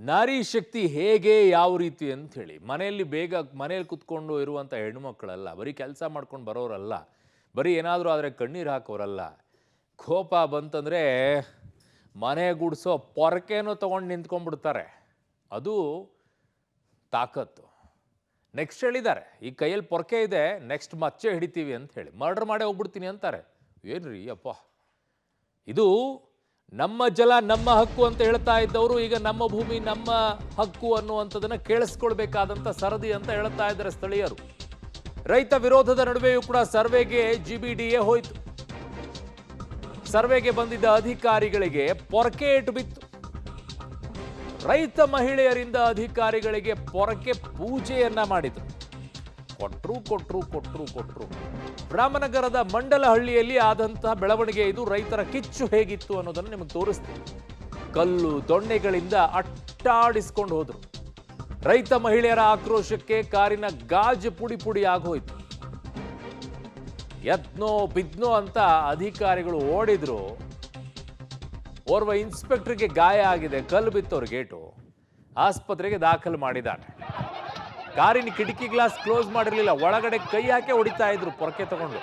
ನಾರಿ ಶಕ್ತಿ ಹೇಗೆ ಯಾವ ರೀತಿ ಅಂತ ಹೇಳಿ ಮನೆಯಲ್ಲಿ ಕುತ್ಕೊಂಡು ಇರುವಂಥ ಹೆಣ್ಮಕ್ಳಲ್ಲ, ಬರೀ ಕೆಲಸ ಮಾಡ್ಕೊಂಡು ಬರೋರಲ್ಲ, ಬರೀ ಏನಾದರೂ ಆದರೆ ಕಣ್ಣೀರು ಹಾಕೋರಲ್ಲ. ಕೋಪ ಬಂತಂದರೆ ಮನೆ ಗುಡಿಸೋ ಪೊರಕೆನೂ ತೊಗೊಂಡು ನಿಂತ್ಕೊಂಡ್ಬಿಡ್ತಾರೆ. ಅದು ತಾಕತ್ತು. ನೆಕ್ಸ್ಟ್ ಹೇಳಿದ್ದಾರೆ, ಈ ಕೈಯಲ್ಲಿ ಪೊರಕೆ ಇದೆ, ನೆಕ್ಸ್ಟ್ ಮಚ್ಚೆ ಹಿಡಿತೀವಿ ಅಂತ ಹೇಳಿ ಮರ್ಡರ್ ಮಾಡೇ ಹೋಗ್ಬಿಡ್ತೀನಿ ಅಂತಾರೆ. ಏನ್ರಿ ಅಪ್ಪ, ಇದು ನಮ್ಮ ಜಲ ನಮ್ಮ ಹಕ್ಕು ಅಂತ ಹೇಳ್ತಾ ಇದ್ದವರು ಈಗ ನಮ್ಮ ಭೂಮಿ ನಮ್ಮ ಹಕ್ಕು ಅನ್ನುವಂಥದ್ದನ್ನು ಕೇಳಿಸ್ಕೊಳ್ಬೇಕಾದಂಥ ಸರದಿ ಅಂತ ಹೇಳ್ತಾ ಇದ್ದಾರೆ ಸ್ಥಳೀಯರು. ರೈತ ವಿರೋಧದ ನಡುವೆಯೂ ಕೂಡ ಸರ್ವೆಗೆ GBDA ಹೋಯಿತು. ಸರ್ವೆಗೆ ಬಂದಿದ್ದ ಅಧಿಕಾರಿಗಳಿಗೆ ಪೊರಕೆ ಏಟು ಬಿತ್ತು. ರೈತ ಮಹಿಳೆಯರಿಂದ ಅಧಿಕಾರಿಗಳಿಗೆ ಪೊರಕೆ ಪೂಜೆಯನ್ನ ಮಾಡಿದರು. ಕೊಟ್ರು. ರಾಮನಗರದ ಮಂಡಲಹಳ್ಳಿಯಲ್ಲಿ ಆದಂತಹ ಬೆಳವಣಿಗೆ ಇದು. ರೈತರ ಕಿಚ್ಚು ಹೇಗಿತ್ತು ಅನ್ನೋದನ್ನು ನಿಮಗೆ ತೋರಿಸ್ತೀನಿ. ಕಲ್ಲು ದೊಣ್ಣೆಗಳಿಂದ ಅಟ್ಟಾಡಿಸ್ಕೊಂಡು ಹೋದ್ರು. ರೈತ ಮಹಿಳೆಯರ ಆಕ್ರೋಶಕ್ಕೆ ಕಾರಿನ ಗಾಜು ಪುಡಿ ಆಗೋಯ್ತು. ಯತ್ನೋ ಬಿದ್ನೋ ಅಂತ ಅಧಿಕಾರಿಗಳು ಓಡಿದ್ರು. ಓರ್ವ ಇನ್ಸ್ಪೆಕ್ಟರ್ಗೆ ಗಾಯ ಆಗಿದೆ, ಕಲ್ಲು ಬಿತ್ತವ್ರ ಗೇಟು, ಆಸ್ಪತ್ರೆಗೆ ದಾಖಲು ಮಾಡಿದ್ದಾರೆ. ಕಾರಿನ ಕಿಟಕಿ ಗ್ಲಾಸ್ ಕ್ಲೋಸ್ ಮಾಡಿರಲಿಲ್ಲ, ಒಳಗಡೆ ಕೈ ಹಾಕಿ ಹೊಡಿತಾ ಇದ್ರು ಪೊರಕೆ ತಗೊಂಡು.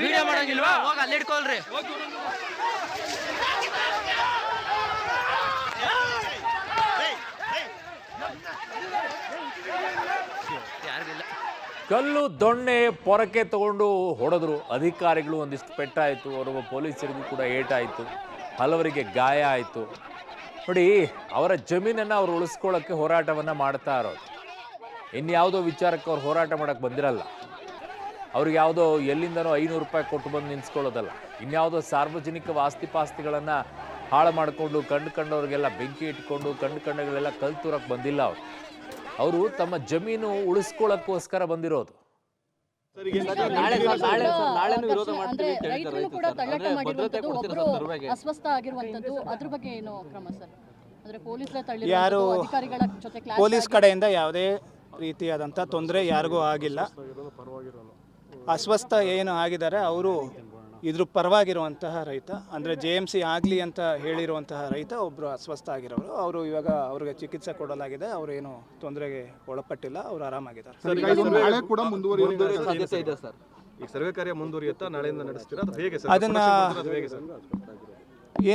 ವಿಡಿಯೋ ಮಾಡಂಗಿಲ್ವಾ? ಹೋಗಿ ಅಲ್ಲಿ ಇಟ್ಕೊಳ್ರಿ. ಕಲ್ಲು ದೊಣ್ಣೆ ಪೊರಕೆ ತಗೊಂಡು ಹೊಡೆದ್ರು ಅಧಿಕಾರಿಗಳು. ಒಂದಿಷ್ಟು ಪೆಟ್ಟಾಯಿತು, ಓರ್ವ ಪೊಲೀಸರಿಗೂ ಕೂಡ ಏಟಾಯಿತು, ಹಲವರಿಗೆ ಗಾಯ ಆಯಿತು. ನೋಡಿ, ಅವರ ಜಮೀನನ್ನು ಅವ್ರು ಉಳಿಸ್ಕೊಳ್ಳೋಕ್ಕೆ ಹೋರಾಟವನ್ನು ಮಾಡ್ತಾ ಇರೋದು. ಇನ್ಯಾವುದೋ ವಿಚಾರಕ್ಕೆ ಅವ್ರು ಹೋರಾಟ ಮಾಡೋಕ್ಕೆ ಬಂದಿರಲ್ಲ. ಅವ್ರಿಗೆ ಯಾವುದೋ ಎಲ್ಲಿಂದನೋ 500 ರೂಪಾಯಿ ಕೊಟ್ಟು ಬಂದು ನಿನ್ಸ್ಕೊಳ್ಳೋದಲ್ಲ. ಇನ್ಯಾವುದೋ ಸಾರ್ವಜನಿಕ ಆಸ್ತಿಪಾಸ್ತಿಗಳನ್ನು ಹಾಳು ಮಾಡಿಕೊಂಡು ಕಂಡವ್ರಿಗೆಲ್ಲ ಬೆಂಕಿ ಇಟ್ಕೊಂಡು ಕಂಡಗಳೆಲ್ಲ ಕಲ್ತೂರಕ್ಕೆ ಬಂದಿಲ್ಲ. ಅವರು ತಮ್ಮ ಜಮೀನು ಉಳಿಸ್ಕೊಳ್ಳೋಕ್ಕೋಸ್ಕರ ಬಂದಿರೋದು. ಯಾರು ಪೊಲೀಸ್ ಕಡೆಯಿಂದ ಯಾವುದೇ ರೀತಿಯಾದಂಥ ತೊಂದರೆ ಯಾರಿಗೂ ಆಗಿಲ್ಲ. ಅಸ್ವಸ್ಥ ಏನು ಆಗಿದ್ದಾರೆ ಅವರು ಇದ್ರ ಪರವಾಗಿರುವಂತಹ ರೈತ, ಅಂದರೆ JMC ಆಗಲಿ ಅಂತ ಹೇಳಿರುವಂತಹ ರೈತ ಒಬ್ಬರು ಅಸ್ವಸ್ಥ ಆಗಿರೋರು. ಅವರು ಇವಾಗ ಅವ್ರಿಗೆ ಚಿಕಿತ್ಸೆ ಕೊಡಲಾಗಿದೆ. ಅವರು ಏನು ತೊಂದರೆಗೆ ಒಳಪಟ್ಟಿಲ್ಲ, ಅವರು ಆರಾಮಾಗಿದ್ದಾರೆ. ಸರ್ವೆ ಕಾರ್ಯ ಮುಂದುವರಿಯುತ್ತಾ ನಾಳೆಯಿಂದ ನಡೆಸ್ತೀರಾ? ಅದನ್ನು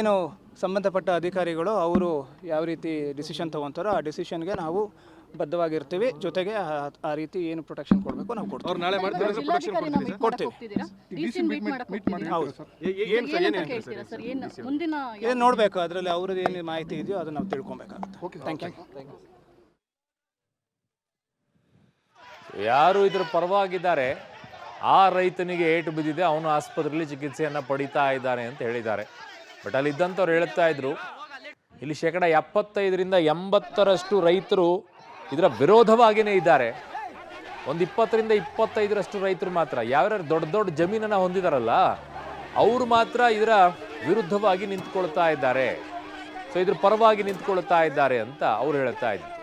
ಏನು ಸಂಬಂಧಪಟ್ಟ ಅಧಿಕಾರಿಗಳು ಅವರು ಯಾವ ರೀತಿ ಡಿಸಿಷನ್ ತೊಗೊತಾರೋ ಆ ಡಿಸಿಷನ್ಗೆ ನಾವು ಬದ್ಧವಾಗಿರ್ತೀವಿ. ಜೊತೆಗೆ ಆ ರೀತಿ ಏನು ಪ್ರೊಟೆಕ್ಷನ್ ಕೊಡಬೇಕು ನಾವು ಕೊಡ್ತೀವಿ. ಏನು ನೋಡಬೇಕು, ಅದರಲ್ಲಿ ಅವ್ರದ್ದು ಏನು ಮಾಹಿತಿ ಇದೆಯೋ ಅದನ್ನು ನಾವು ತಿಳ್ಕೊಬೇಕಾಗುತ್ತೆ. Thank you. ಯಾರು ಇದ್ರ ಪರವಾಗಿದ್ದಾರೆ, ಆ ರೈತನಿಗೆ ಏಟು ಬಿದ್ದಿದೆ, ಅವನು ಆಸ್ಪತ್ರೆಯಲ್ಲಿ ಚಿಕಿತ್ಸೆಯನ್ನು ಪಡಿತಾ ಇದ್ದಾನೆ ಅಂತ ಹೇಳಿದ್ದಾರೆ. ಬಟ್ ಅಲ್ಲಿದ್ದಂಥವ್ರು ಹೇಳ್ತಾ ಇದ್ರು, ಇಲ್ಲಿ 75% 80% ರೈತರು ಇದರ ವಿರೋಧವಾಗಿಯೇ ಇದ್ದಾರೆ. ಒಂದು 20% 25% ರೈತರು ಮಾತ್ರ, ಯಾವ್ಯಾರು ದೊಡ್ಡ ಜಮೀನನ್ನು ಹೊಂದಿದಾರಲ್ಲ ಅವರು ಮಾತ್ರ ಇದರ ವಿರುದ್ಧವಾಗಿ ನಿಂತ್ಕೊಳ್ತಾ ಇದ್ದಾರೆ. ಸೊ ಇದ್ರ ಪರವಾಗಿ ನಿಂತ್ಕೊಳ್ತಾ ಇದ್ದಾರೆ ಅಂತ ಅವ್ರು ಹೇಳ್ತಾ ಇದ್ರು.